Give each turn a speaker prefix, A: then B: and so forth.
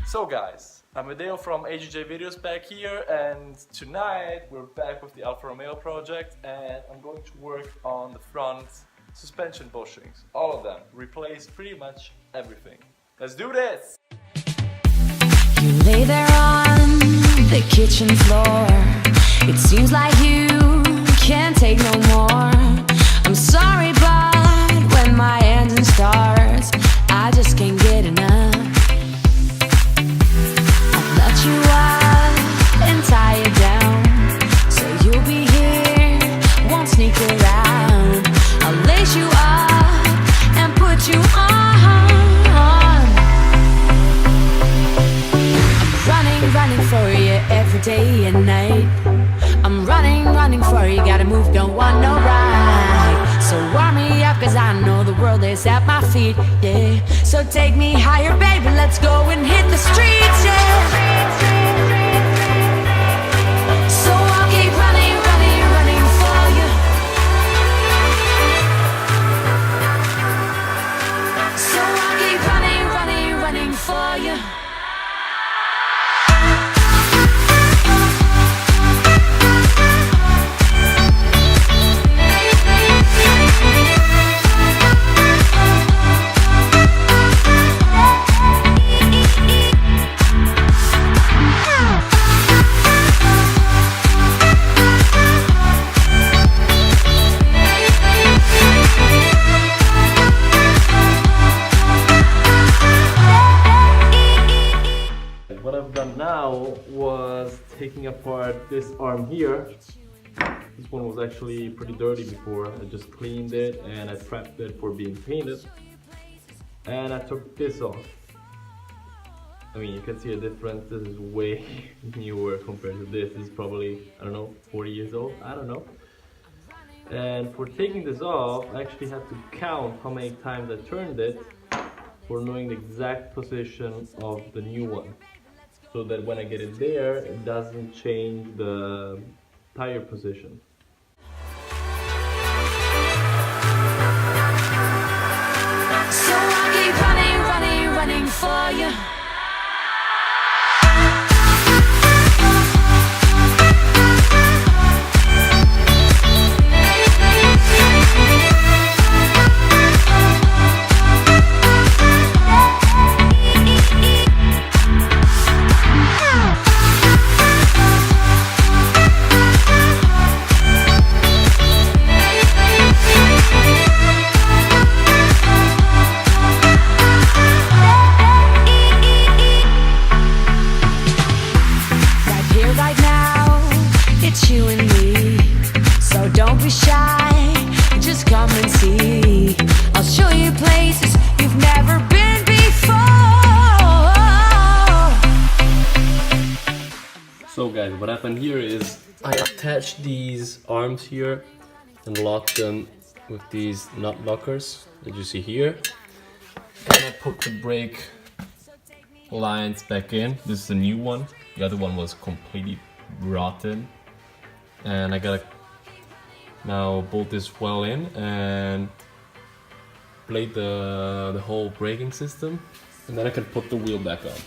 A: So guys, I'm Adeo from AGJ Videos back here, and tonight we're back with the Alfa Romeo project, and I'm going to work on the front suspension bushings, all of them, replace pretty much everything. Let's do this!
B: You lay there on the kitchen floor. It seems like you can't take no more. I'm sorry, but when my engine starts, I just can't get enough. I'll let you up and tie you down, so you'll be here, won't sneak around. I'll lace you up and put you on. Running for you every day and night. I'm running for you, gotta move, don't want no ride. So warm me up, cause I know the world is at my feet, yeah. So take me higher, baby, let's go and hit the streets, yeah. So I'll keep running for you. So I'll keep running for you.
A: What I've done now was taking apart this arm here. This one was actually pretty dirty before. I just cleaned it and I prepped it for being painted. And I took this off. I mean, you can see a difference. This is way newer compared to this. This is probably, I don't know, 40 years old. I don't know. And for taking this off, I actually had to count how many times I turned it for knowing the exact position of the new one, so that when I get it there, it doesn't change the tire position.
B: So I'll keep running for you. You and me, so don't be shy, just come and see. I'll show you places you've never been before.
A: So guys, what happened here is I attached these arms here and locked them with these nut lockers that you see here, and I put the brake lines back in. This is a new one, the other one was completely rotten. And I gotta now bolt this well in and blade the whole braking system, and then I can put the wheel back on.